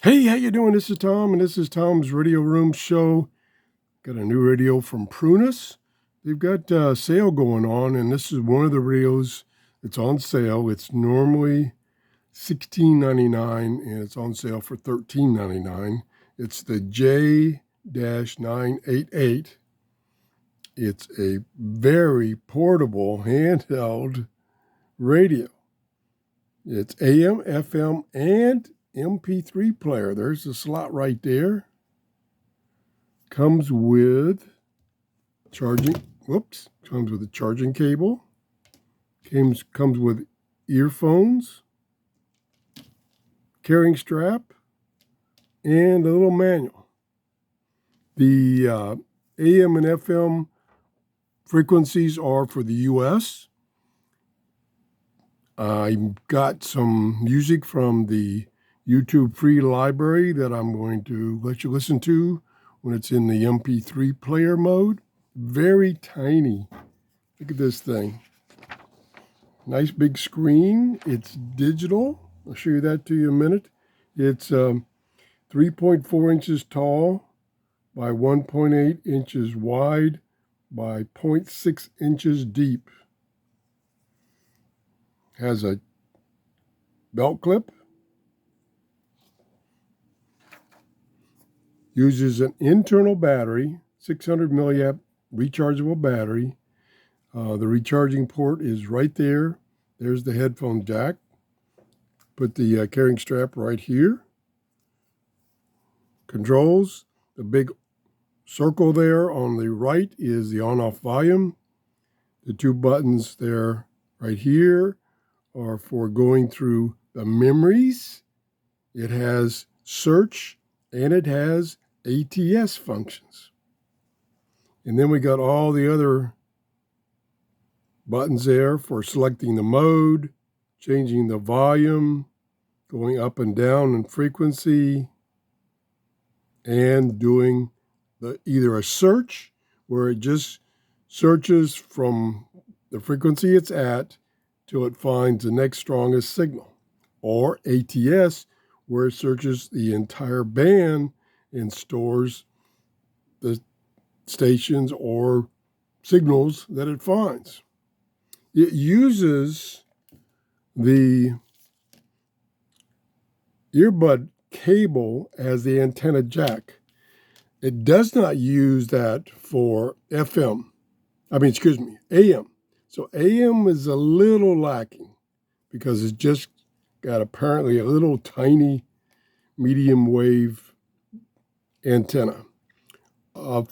Hey, how you doing? This is Tom, and this is Tom's Radio Room Show. Got a new radio from PRUNUS. They've got a sale going on, and this is one of the radios that's on sale. It's normally $16.99, and it's on sale for $13.99. It's the J-988. It's a very portable handheld radio. It's AM, FM, and MP3 player. There's the slot right there. Comes with charging. Comes with a charging cable. Comes with earphones, carrying strap, and a little manual. The AM and FM frequencies are for the U.S. I've got some music from the YouTube free library that I'm going to let you listen to when it's in the MP3 player mode. Very tiny. Look at this thing. Nice big screen. It's digital. I'll show you that to you in a minute. It's 3.4 inches tall by 1.8 inches wide by 0.6 inches deep. Has a belt clip. Uses an internal battery, 600 milliamp rechargeable battery. The recharging port is right there. There's the headphone jack. Put the carrying strap right here. Controls. The big circle there on the right is the on-off volume. The two buttons there right here are for going through the memories. It has search and it has ATS functions. And then we got all the other buttons there for selecting the mode, changing the volume, going up and down in frequency, and doing either a search where it just searches from the frequency it's at till it finds the next strongest signal, or ATS where it searches the entire band and stores the stations or signals that it finds. It uses the earbud cable as the antenna jack. It does not use that for AM. So AM is a little lacking because it's just got apparently a little tiny medium wave antenna.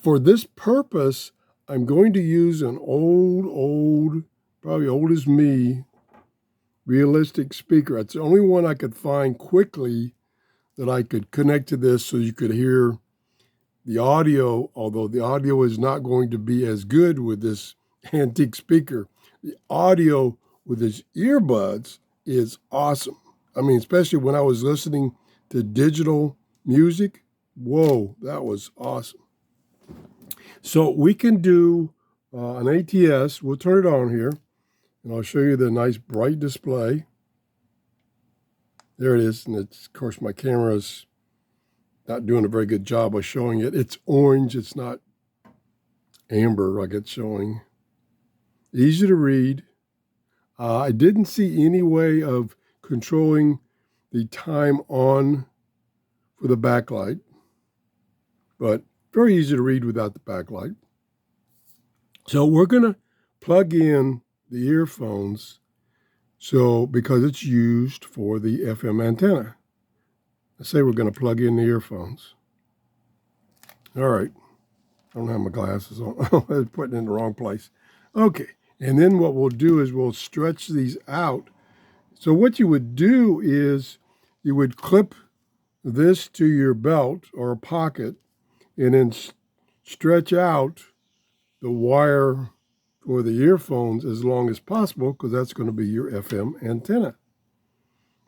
For this purpose, I'm going to use an old, probably old as me, realistic speaker. It's the only one I could find quickly that I could connect to this so you could hear the audio, although the audio is not going to be as good with this antique speaker. The audio with his earbuds is awesome. I mean, especially when I was listening to digital music. Whoa, that was awesome. So we can do an ATS. We'll turn it on here, and I'll show you the nice bright display. There it is, and it's, of course, my camera's not doing a very good job of showing it. It's orange. It's not amber like it's showing. Easy to read. I didn't see any way of controlling the time on for the backlight, but very easy to read without the backlight. So we're going to plug in the earphones because it's used for the FM antenna. Let's say we're going to plug in the earphones. All right. I don't have my glasses on. I was putting it in the wrong place. Okay. And then what we'll do is we'll stretch these out. So what you would do is you would clip this to your belt or a pocket and then stretch out the wire for the earphones as long as possible because that's going to be your FM antenna.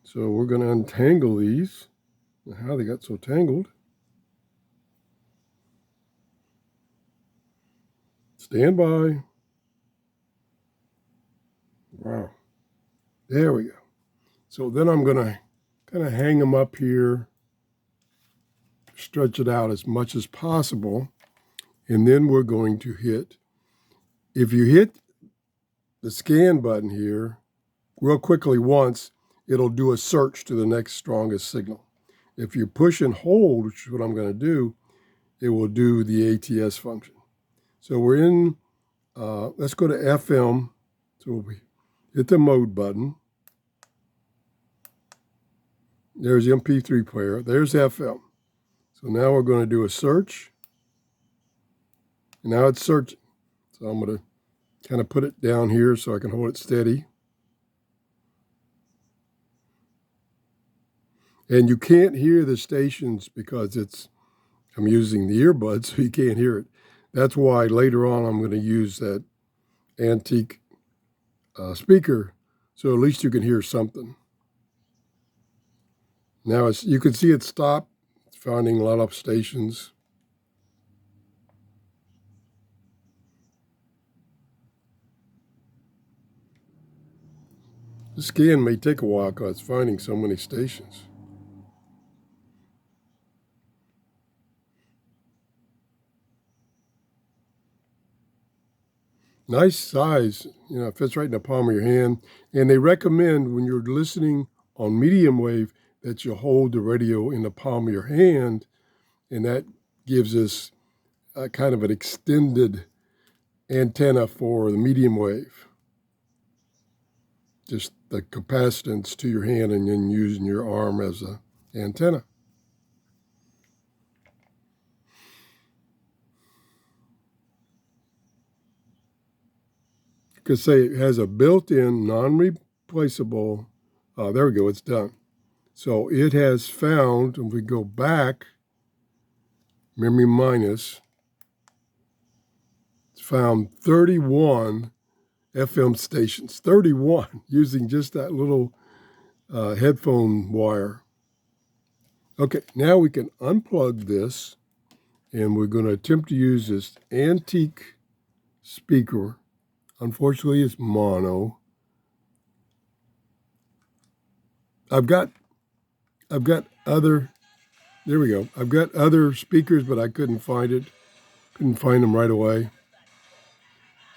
So we're going to untangle these. How they got so tangled. Stand by. Wow. There we go. So then I'm going to kind of hang them up here stretch it out as much as possible. And then we're going to hit, if you hit the scan button here real quickly once, it'll do a search to the next strongest signal. If you push and hold, which is what I'm going to do, it will do the ATS function. So we're in, let's go to FM. So we hit the mode button. There's the MP3 player. There's FM. So now we're going to do a search. And now it's searching. So I'm going to kind of put it down here so I can hold it steady. And you can't hear the stations because I'm using the earbuds, so you can't hear it. That's why later on I'm going to use that antique speaker, so at least you can hear something. Now you can see it stop. It's finding a lot of stations. The scan may take a while because it's finding so many stations. Nice size, it fits right in the palm of your hand. And they recommend when you're listening on medium wave that you hold the radio in the palm of your hand, and that gives us kind of an extended antenna for the medium wave. Just the capacitance to your hand and then using your arm as an antenna. You could say it has a built-in, non-replaceable, there we go, it's done. So it has found, if we go back, memory minus, it's found 31 FM stations, 31, using just that little headphone wire. Okay, now we can unplug this, and we're going to attempt to use this antique speaker. Unfortunately, it's mono. I've got other, there we go. I've got other speakers, but I couldn't find it. Couldn't find them right away.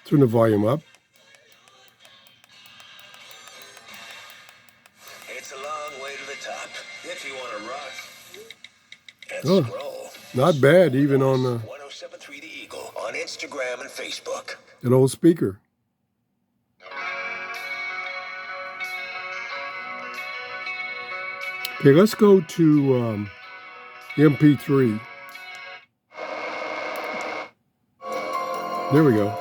Turn the volume up. It's a long way to the top if you want to rock. And scroll. Not bad, even on 1073 The Eagle on Instagram and Facebook. An old speaker. Okay, let's go to MP3. There we go.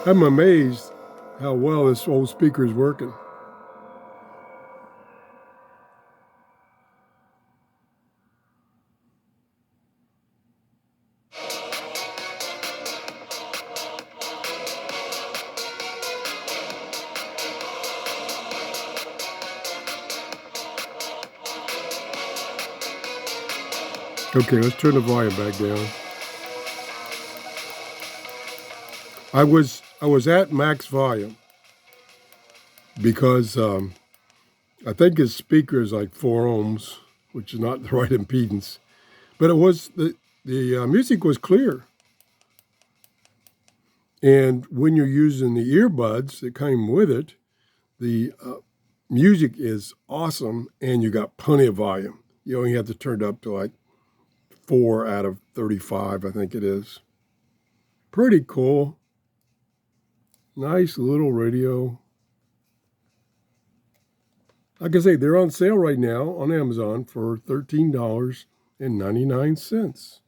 I'm amazed how well this old speaker is working. Okay, let's turn the volume back down. I was at max volume because I think his speaker is like 4 ohms, which is not the right impedance. But it was the music was clear. And when you're using the earbuds that came with it, the music is awesome, and you got plenty of volume. You only have to turn it up to like 4 out of 35, I think it is. Pretty cool. Nice little radio. Like I say, they're on sale right now on Amazon for $13.99.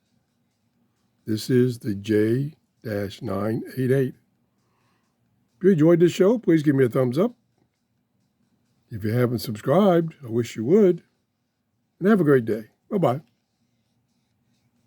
This is the J-988. If you enjoyed this show, please give me a thumbs up. If you haven't subscribed, I wish you would. And have a great day. Bye-bye.